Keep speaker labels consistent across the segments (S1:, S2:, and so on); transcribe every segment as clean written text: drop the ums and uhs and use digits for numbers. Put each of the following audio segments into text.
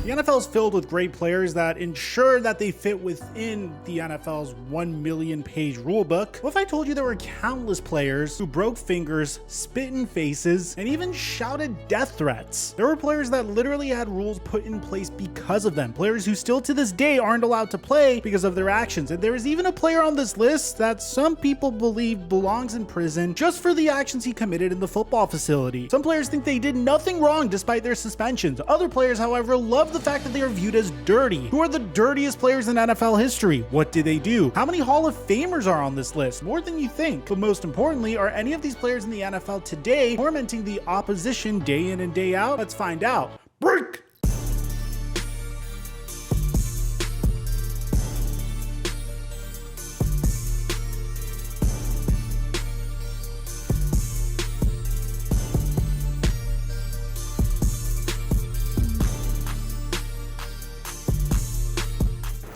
S1: The NFL is filled with great players that ensure that they fit within the NFL's 1 million page rulebook. What if I told you there were countless players who broke fingers, spit in faces, and even shouted death threats? There were players that literally had rules put in place because of them. Players who still to this day aren't allowed to play because of their actions. And there is even a player on this list that some people believe belongs in prison just for the actions he committed in the football facility. Some players think they did nothing wrong despite their suspensions. Other players, however, love the fact that they are viewed as dirty. Who are the dirtiest players in NFL history? What did they do? How many Hall of Famers are on this list? More than you think. But most importantly, are any of these players in the NFL today tormenting the opposition day in and day out? Let's find out. Break!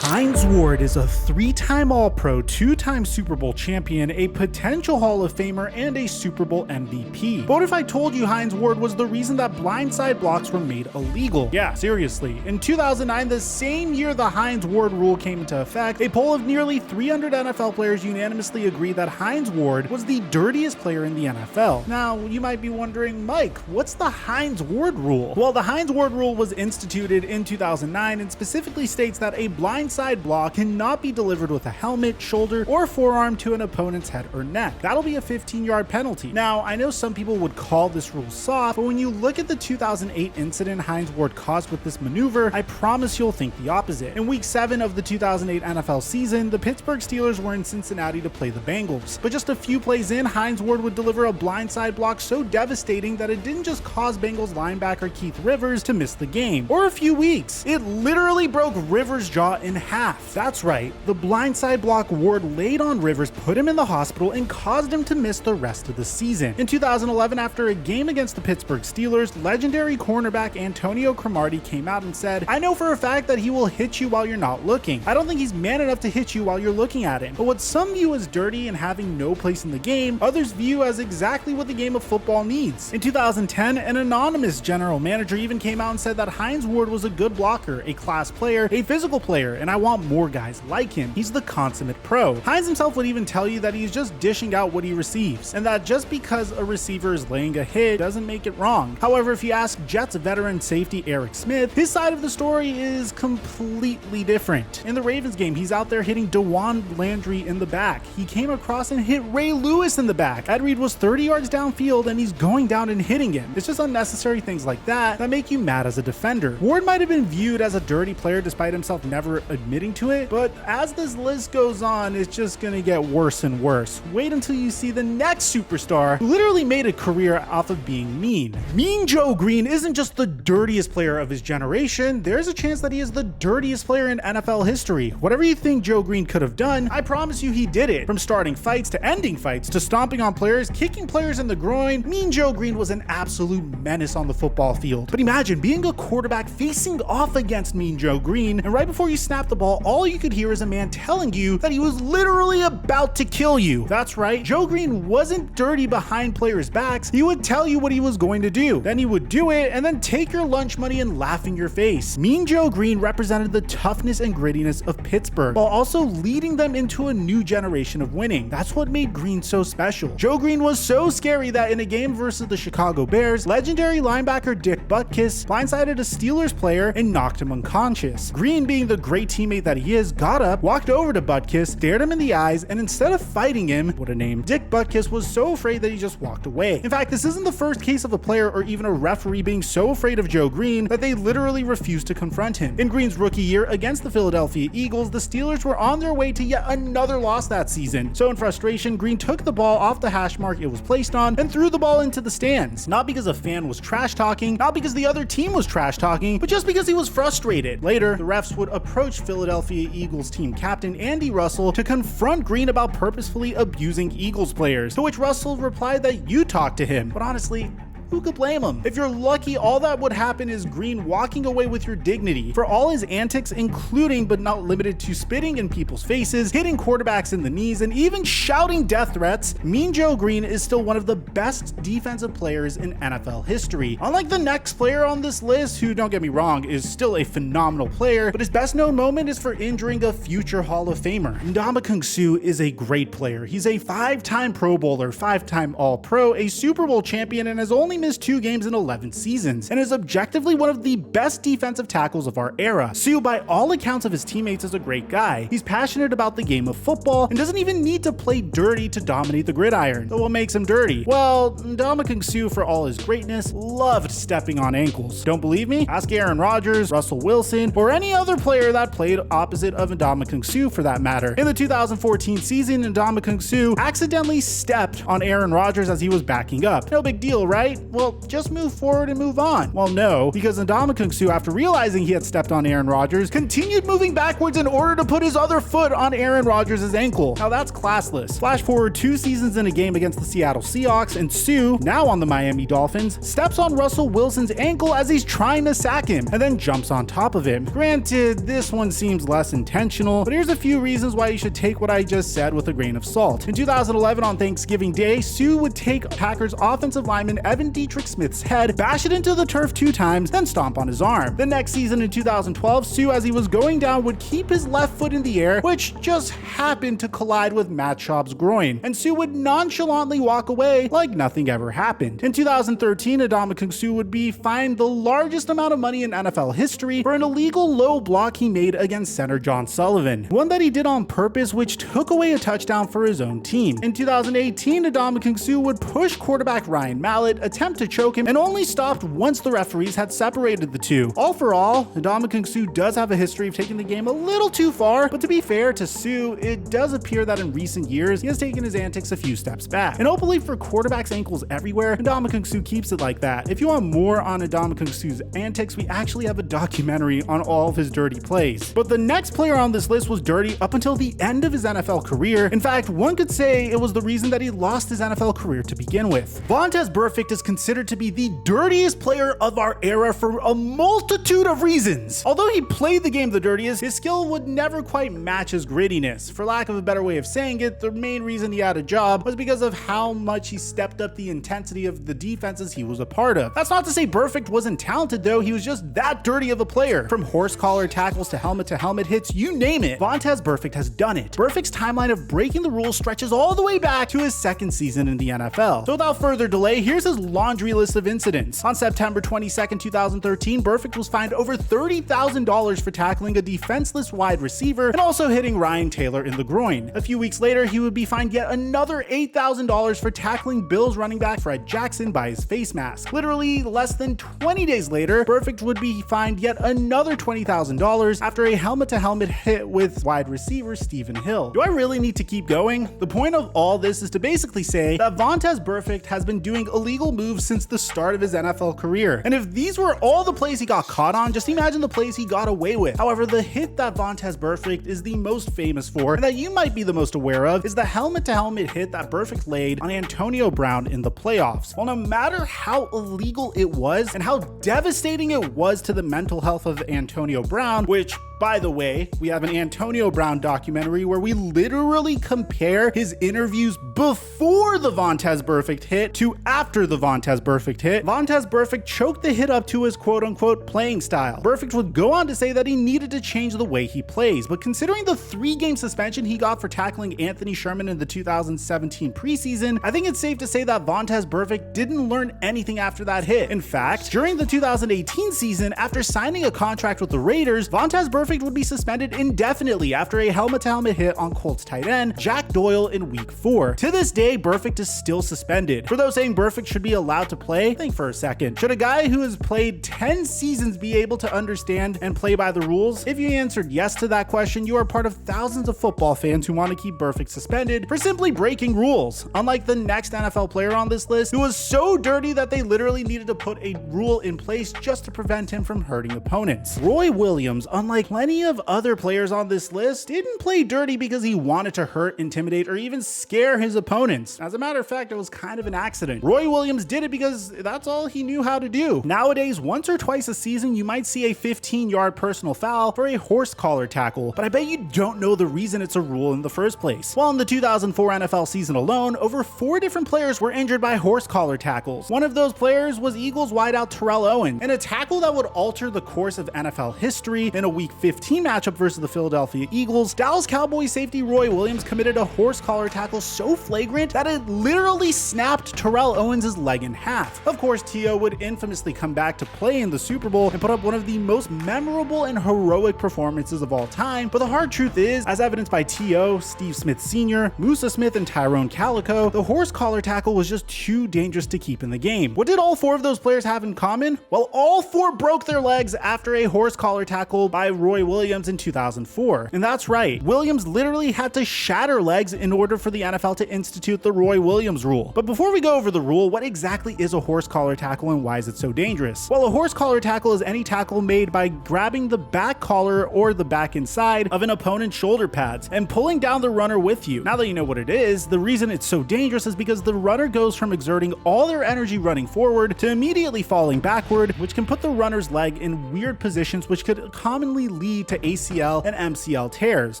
S1: Hines Ward is a 3-time All-Pro, 2-time Super Bowl champion, a potential Hall of Famer, and a Super Bowl MVP. But what if I told you Hines Ward was the reason that blindside blocks were made illegal? Yeah, seriously. In 2009, the same year the Hines Ward rule came into effect, a poll of nearly 300 NFL players unanimously agreed that Hines Ward was the dirtiest player in the NFL. Now, you might be wondering, Mike, what's the Hines Ward rule? Well, the Hines Ward rule was instituted in 2009 and specifically states that a blindside block cannot be delivered with a helmet, shoulder, or forearm to an opponent's head or neck. That'll be a 15-yard penalty. Now, I know some people would call this rule soft, but when you look at the 2008 incident Hines Ward caused with this maneuver, I promise you'll think the opposite. In week 7 of the 2008 NFL season, the Pittsburgh Steelers were in Cincinnati to play the Bengals. But just a few plays in, Hines Ward would deliver a blindside block so devastating that it didn't just cause Bengals linebacker Keith Rivers to miss the game, or a few weeks. It literally broke Rivers' jaw in half. That's right, the blindside block Ward laid on Rivers put him in the hospital and caused him to miss the rest of the season. In 2011, after a game against the Pittsburgh Steelers, legendary cornerback Antonio Cromartie came out and said, "I know for a fact that he will hit you while you're not looking. I don't think he's man enough to hit you while you're looking at him." But what some view as dirty and having no place in the game, others view as exactly what the game of football needs. In 2010, an anonymous general manager even came out and said that Hines Ward was a good blocker, a class player, a physical player, and I want more guys like him. He's the consummate pro. Hines himself would even tell you that he's just dishing out what he receives, and that just because a receiver is laying a hit doesn't make it wrong. However, if you ask Jets veteran safety Eric Smith, his side of the story is completely different. In the Ravens game, he's out there hitting DeJuan Landry in the back. He came across and hit Ray Lewis in the back. Ed Reed was 30 yards downfield and he's going down and hitting him. It's just unnecessary things like that that make you mad as a defender. Ward might have been viewed as a dirty player despite himself never admitting to it, but as this list goes on, it's just gonna get worse and worse. Wait until you see the next superstar who literally made a career off of being mean. Mean Joe Green isn't just the dirtiest player of his generation, there's a chance that he is the dirtiest player in NFL history. Whatever you think Joe Green could have done, I promise you he did it. From starting fights to ending fights to stomping on players, kicking players in the groin, Mean Joe Green was an absolute menace on the football field. But imagine being a quarterback facing off against Mean Joe Green, and right before you snap the ball, all you could hear is a man telling you that he was literally about to kill you. That's right, Joe Green wasn't dirty behind players' backs. He would tell you what he was going to do. Then he would do it and then take your lunch money and laugh in your face. Mean Joe Green represented the toughness and grittiness of Pittsburgh while also leading them into a new generation of winning. That's what made Green so special. Joe Green was so scary that in a game versus the Chicago Bears, legendary linebacker Dick Butkus blindsided a Steelers player and knocked him unconscious. Green, being the great teammate that he is, got up, walked over to Butkus, stared him in the eyes, and instead of fighting him, what a name, Dick Butkus was so afraid that he just walked away. In fact, this isn't the first case of a player or even a referee being so afraid of Joe Green that they literally refused to confront him. In Green's rookie year against the Philadelphia Eagles, the Steelers were on their way to yet another loss that season. So in frustration, Green took the ball off the hash mark it was placed on and threw the ball into the stands. Not because a fan was trash talking, not because the other team was trash talking, but just because he was frustrated. Later, the refs would approach Philadelphia Eagles team captain Andy Russell to confront Green about purposefully abusing Eagles players, to which Russell replied that you talked to him. But honestly, who could blame him? If you're lucky, all that would happen is Green walking away with your dignity. For all his antics, including but not limited to spitting in people's faces, hitting quarterbacks in the knees, and even shouting death threats, Mean Joe Green is still one of the best defensive players in NFL history. Unlike the next player on this list, who, don't get me wrong, is still a phenomenal player, but his best known moment is for injuring a future Hall of Famer. Ndamukong Suh is a great player. He's a 5-time Pro Bowler, 5-time All-Pro, a Super Bowl champion, and has only missed 2 games in 11 seasons, and is objectively one of the best defensive tackles of our era. Suh, by all accounts of his teammates, is a great guy. He's passionate about the game of football and doesn't even need to play dirty to dominate the gridiron. So what makes him dirty? Well, Ndamukong Suh, for all his greatness, loved stepping on ankles. Don't believe me? Ask Aaron Rodgers, Russell Wilson, or any other player that played opposite of Ndamukong Suh for that matter. In the 2014 season, Ndamukong Suh accidentally stepped on Aaron Rodgers as he was backing up. No big deal, right? Well, just move forward and move on. Well, no, because Ndamukong Suh, after realizing he had stepped on Aaron Rodgers, continued moving backwards in order to put his other foot on Aaron Rodgers' ankle. Now that's classless. Flash forward 2 seasons in a game against the Seattle Seahawks, and Suh, now on the Miami Dolphins, steps on Russell Wilson's ankle as he's trying to sack him, and then jumps on top of him. Granted, this one seems less intentional, but here's a few reasons why you should take what I just said with a grain of salt. In 2011, on Thanksgiving Day, Suh would take Packers offensive lineman Evan Dietrich Smith's head, bash it into the turf 2 times, then stomp on his arm. The next season in 2012, Suh, as he was going down, would keep his left foot in the air, which just happened to collide with Matt Schaub's groin, and Suh would nonchalantly walk away like nothing ever happened. In 2013, Ndamukong Suh would be fined the largest amount of money in NFL history for an illegal low block he made against center John Sullivan, one that he did on purpose, which took away a touchdown for his own team. In 2018, Ndamukong Suh would push quarterback Ryan Mallett, attempt to choke him, and only stopped once the referees had separated the two. All for all, Ndamukong Suh does have a history of taking the game a little too far, but to be fair to Suh, it does appear that in recent years, he has taken his antics a few steps back. And hopefully for quarterbacks' ankles everywhere, Ndamukong Suh keeps it like that. If you want more on Ndamukong Suh's antics, we actually have a documentary on all of his dirty plays. But the next player on this list was dirty up until the end of his NFL career. In fact, one could say it was the reason that he lost his NFL career to begin with. Vontaze Burfict is considered to be the dirtiest player of our era for a multitude of reasons. Although he played the game the dirtiest, his skill would never quite match his grittiness. For lack of a better way of saying it, the main reason he had a job was because of how much he stepped up the intensity of the defenses he was a part of. That's not to say Burfict wasn't talented though, he was just that dirty of a player. From horse collar tackles to helmet hits, you name it, Vontaze Burfict has done it. Burfict's timeline of breaking the rules stretches all the way back to his 2nd season in the NFL. So without further delay, here's his laundry list of incidents. On September 22nd, 2013, Burfict was fined over $30,000 for tackling a defenseless wide receiver and also hitting Ryan Taylor in the groin. A few weeks later, he would be fined yet another $8,000 for tackling Bills running back Fred Jackson by his face mask. Literally less than 20 days later, Burfict would be fined yet another $20,000 after a helmet-to-helmet hit with wide receiver Stephen Hill. Do I really need to keep going? The point of all this is to basically say that Vontaze Burfict has been doing illegal moves since the start of his NFL career. And if these were all the plays he got caught on, just imagine the plays he got away with. However, the hit that Vontaze Burfict is the most famous for, and that you might be the most aware of, is the helmet-to-helmet hit that Burfict laid on Antonio Brown in the playoffs. Well, no matter how illegal it was and how devastating it was to the mental health of Antonio Brown, which, by the way, we have an Antonio Brown documentary where we literally compare his interviews before the Vontaze Burfict hit to after the Vontaze Burfict hit. Vontaze Burfict choked the hit up to his quote-unquote playing style. Burfict would go on to say that he needed to change the way he plays, but considering the 3-game suspension he got for tackling Anthony Sherman in the 2017 preseason, I think it's safe to say that Vontaze Burfict didn't learn anything after that hit. In fact, during the 2018 season, after signing a contract with the Raiders, Vontaze Burfict would be suspended indefinitely after a helmet-to-helmet hit on Colts tight end Jack Doyle in week 4. To this day, Burfict is still suspended. For those saying Burfict should be allowed to play, think for a second. Should a guy who has played 10 seasons be able to understand and play by the rules? If you answered yes to that question, you are part of thousands of football fans who want to keep Burfict suspended for simply breaking rules. Unlike the next NFL player on this list, who was so dirty that they literally needed to put a rule in place just to prevent him from hurting opponents. Roy Williams, unlike plenty of other players on this list didn't play dirty because he wanted to hurt, intimidate, or even scare his opponents. As a matter of fact, it was kind of an accident. Roy Williams did it because that's all he knew how to do. Nowadays, once or twice a season, you might see a 15-yard personal foul for a horse collar tackle, but I bet you don't know the reason it's a rule in the first place. Well, in the 2004 NFL season alone, over 4 different players were injured by horse collar tackles. One of those players was Eagles wideout Terrell Owens, in a tackle that would alter the course of NFL history. In a Week 15 matchup versus the Philadelphia Eagles, Dallas Cowboys safety Roy Williams committed a horse collar tackle so flagrant that it literally snapped Terrell Owens' leg in half. Of course, T.O. would infamously come back to play in the Super Bowl and put up one of the most memorable and heroic performances of all time, but the hard truth is, as evidenced by T.O., Steve Smith Sr., Musa Smith, and Tyrone Calico, the horse collar tackle was just too dangerous to keep in the game. What did all 4 of those players have in common? Well, all 4 broke their legs after a horse collar tackle by Roy Williams in 2004. And that's right, Williams literally had to shatter legs in order for the NFL to institute the Roy Williams rule. But before we go over the rule, what exactly is a horse collar tackle and why is it so dangerous? Well, a horse collar tackle is any tackle made by grabbing the back collar or the back inside of an opponent's shoulder pads and pulling down the runner with you. Now that you know what it is, the reason it's so dangerous is because the runner goes from exerting all their energy running forward to immediately falling backward, which can put the runner's leg in weird positions which could commonly lead to ACL and MCL tears,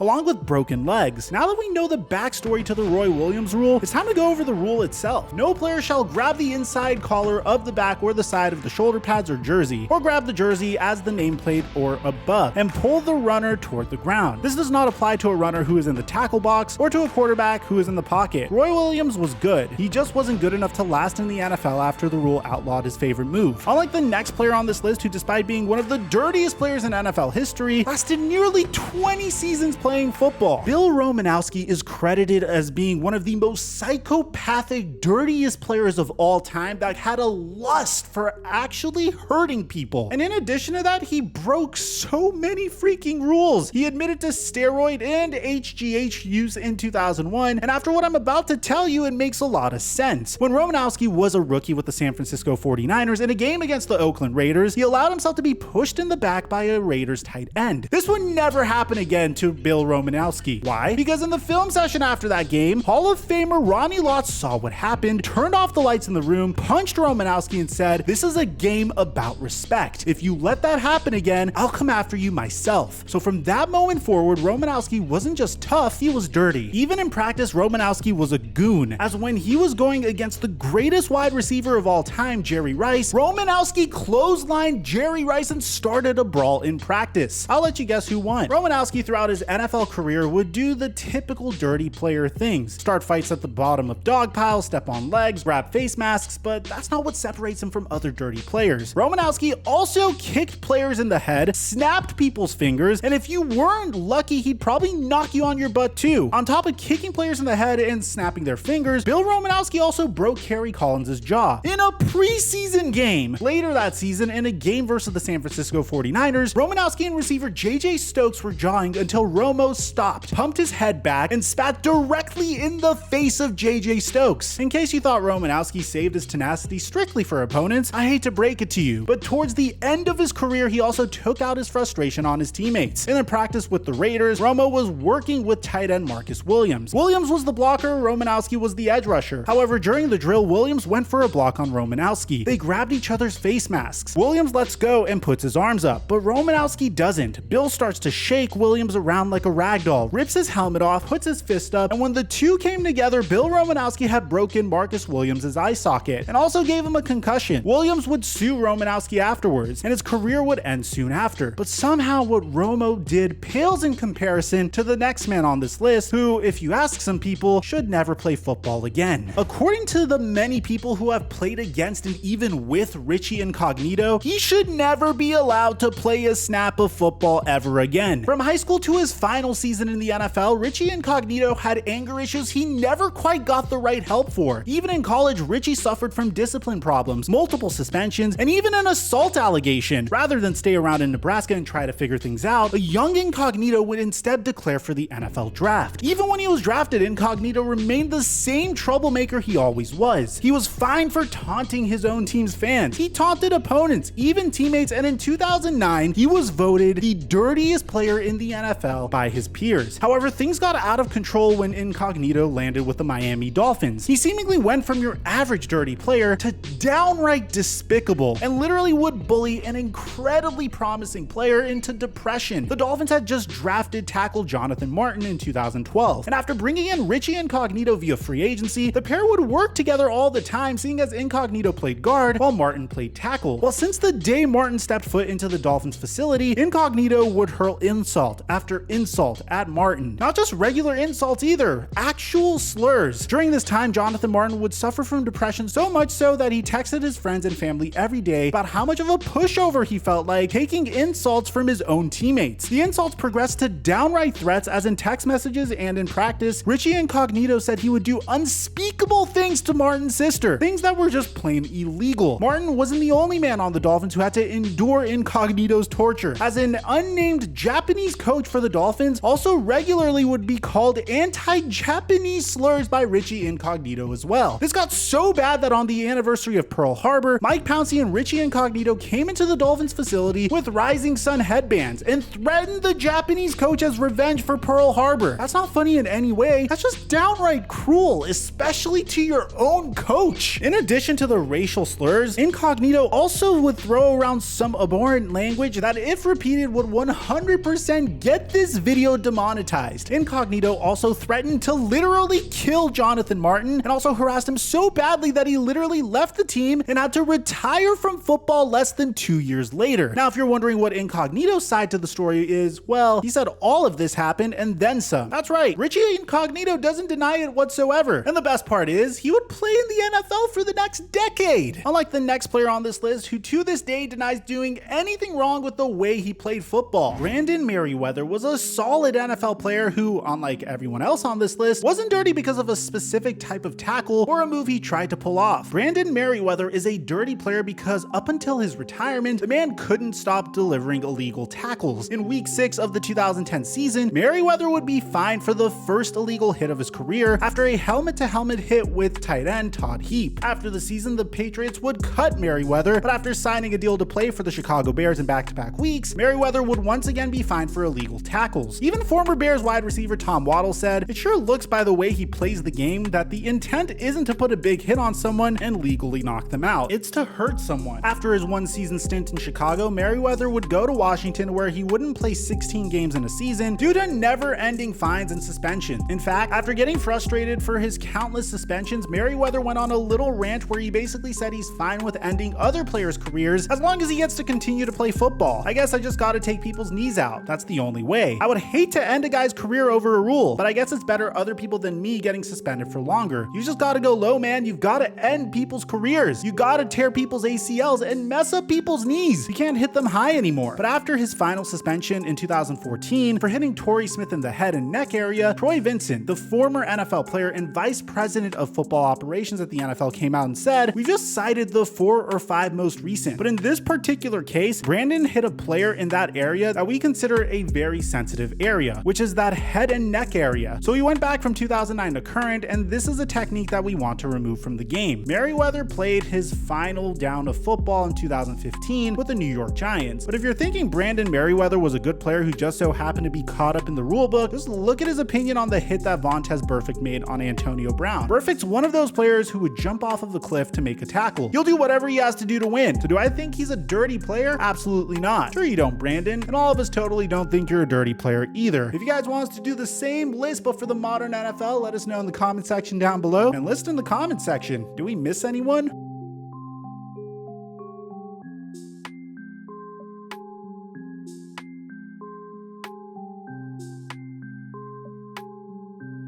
S1: along with broken legs. Now that we know the backstory to the Roy Williams rule, it's time to go over the rule itself. No player shall grab the inside collar of the back or the side of the shoulder pads or jersey, or grab the jersey as the nameplate or above, and pull the runner toward the ground. This does not apply to a runner who is in the tackle box or to a quarterback who is in the pocket. Roy Williams was good. He just wasn't good enough to last in the NFL after the rule outlawed his favorite move. Unlike the next player on this list, who despite being one of the dirtiest players in NFL history, lasted nearly 20 seasons playing football. Bill Romanowski is credited as being one of the most psychopathic, dirtiest players of all time that had a lust for actually hurting people. And in addition to that, he broke so many freaking rules. He admitted to steroid and HGH use in 2001, and after what I'm about to tell you, it makes a lot of sense. When Romanowski was a rookie with the San Francisco 49ers in a game against the Oakland Raiders, he allowed himself to be pushed in the back by a Raiders tight end. This would never happen again to Bill Romanowski. Why? Because in the film session after that game, Hall of Famer Ronnie Lott saw what happened, turned off the lights in the room, punched Romanowski, and said, "This is a game about respect. If you let that happen again, I'll come after you myself." So from that moment forward, Romanowski wasn't just tough, he was dirty. Even in practice, Romanowski was a goon, as when he was going against the greatest wide receiver of all time, Jerry Rice, Romanowski clotheslined Jerry Rice and started a brawl in practice. I'll let you guess who won. Romanowski throughout his NFL career would do the typical dirty player things. Start fights at the bottom of dog piles, step on legs, grab face masks, but that's not what separates him from other dirty players. Romanowski also kicked players in the head, snapped people's fingers, and if you weren't lucky, he'd probably knock you on your butt too. On top of kicking players in the head and snapping their fingers, Bill Romanowski also broke Kerry Collins' jaw in a preseason game. Later that season, in a game versus the San Francisco 49ers, Romanowski and receiver J.J. Stokes were jawing until Romo stopped, pumped his head back, and spat directly in the face of J.J. Stokes. In case you thought Romanowski saved his tenacity strictly for opponents, I hate to break it to you, but towards the end of his career, he also took out his frustration on his teammates. In a practice with the Raiders, Romo was working with tight end Marcus Williams. Williams was the blocker, Romanowski was the edge rusher. However, during the drill, Williams went for a block on Romanowski. They grabbed each other's face masks. Williams lets go and puts his arms up, but Romanowski doesn't. Bill starts to shake Williams around like a ragdoll, rips his helmet off, puts his fist up, and when the two came together, Bill Romanowski had broken Marcus Williams' eye socket and also gave him a concussion. Williams would sue Romanowski afterwards, and his career would end soon after. But somehow what Romo did pales in comparison to the next man on this list, who, if you ask some people, should never play football again. According to the many people who have played against and even with Richie Incognito, he should never be allowed to play a snap of football ever again. From high school to his final season in the NFL, Richie Incognito had anger issues he never quite got the right help for. Even in college, Richie suffered from discipline problems, multiple suspensions, and even an assault allegation. Rather than stay around in Nebraska and try to figure things out, a young Incognito would instead declare for the NFL draft. Even when he was drafted, Incognito remained the same troublemaker he always was. He was fined for taunting his own team's fans. He taunted opponents, even teammates, and in 2009, he was voted the the dirtiest player in the NFL by his peers. However, things got out of control when Incognito landed with the Miami Dolphins. He seemingly went from your average dirty player to downright despicable and literally would bully an incredibly promising player into depression. The Dolphins had just drafted tackle Jonathan Martin in 2012, and after bringing in Richie Incognito via free agency, the pair would work together all the time, seeing as Incognito played guard while Martin played tackle. Well, since the day Martin stepped foot into the Dolphins facility, Incognito would hurl insult after insult at Martin. Not just regular insults either, actual slurs. During this time, Jonathan Martin would suffer from depression so much so that he texted his friends and family every day about how much of a pushover he felt like, taking insults from his own teammates. The insults progressed to downright threats, as in text messages and in practice, Richie Incognito said he would do unspeakable things to Martin's sister, things that were just plain illegal. Martin wasn't the only man on the Dolphins who had to endure Incognito's torture, as an unnamed Japanese coach for the Dolphins also regularly would be called anti-Japanese slurs by Richie Incognito as well. This got so bad that on the anniversary of Pearl Harbor, Mike Pouncey and Richie Incognito came into the Dolphins facility with rising sun headbands and threatened the Japanese coach as revenge for Pearl Harbor. That's not funny in any way, that's just downright cruel, especially to your own coach. In addition to the racial slurs, Incognito also would throw around some abhorrent language that, if repeated, would 100% get this video demonetized. Incognito also threatened to literally kill Jonathan Martin and also harassed him so badly that he literally left the team and had to retire from football less than 2 years later. Now, if you're wondering what Incognito's side to the story is, well, he said all of this happened and then some. That's right, Richie Incognito doesn't deny it whatsoever. And the best part is, he would play in the NFL for the next decade. Unlike the next player on this list, who to this day denies doing anything wrong with the way he played football. Brandon Meriweather was a solid NFL player who, unlike everyone else on this list, wasn't dirty because of a specific type of tackle or a move he tried to pull off. Brandon Meriweather is a dirty player because up until his retirement, the man couldn't stop delivering illegal tackles. In week 6 of the 2010 season, Meriweather would be fined for the first illegal hit of his career after a helmet-to-helmet hit with tight end Todd Heap. After the season, the Patriots would cut Meriweather, but after signing a deal to play for the Chicago Bears in back-to-back weeks, Meriweather would once again be fined for illegal tackles. Even former Bears wide receiver Tom Waddle said, "It sure looks by the way he plays the game that the intent isn't to put a big hit on someone and legally knock them out. It's to hurt someone." After his one-season stint in Chicago, Meriweather would go to Washington, where he wouldn't play 16 games in a season due to never-ending fines and suspensions. In fact, after getting frustrated for his countless suspensions, Meriweather went on a little rant where he basically said he's fine with ending other players' careers as long as he gets to continue to play football. "I guess I just gotta take people's knees out. That's the only way. I would hate to end a guy's career over a rule, but I guess it's better other people than me getting suspended for longer. You just gotta go low, man. You've gotta end people's careers. You gotta tear people's ACLs and mess up people's knees. You can't hit them high anymore." But after his final suspension in 2014 for hitting Torrey Smith in the head and neck area, Troy Vincent, the former NFL player and vice president of football operations at the NFL, came out and said, "We've just cited the 4 or 5 most recent, but in this particular case, Brandon hit a player in that area that we consider a very sensitive area, which is that head and neck area. So we went back from 2009 to current, and this is a technique that we want to remove from the game." Meriweather played his final down of football in 2015 with the New York Giants. But if you're thinking Brandon Meriweather was a good player who just so happened to be caught up in the rule book, just look at his opinion on the hit that Vontaze Burfict made on Antonio Brown. Burfict's one of those players who would jump off of the cliff to make a tackle. He'll do whatever he has to do to win. So do I think he's a dirty player? Absolutely not. Sure you don't, Brandon. And all of us totally don't think you're a dirty player either. If you guys want us to do the same list but for the modern NFL, let us know in the comment section down below. And list in the comment section, do we miss anyone?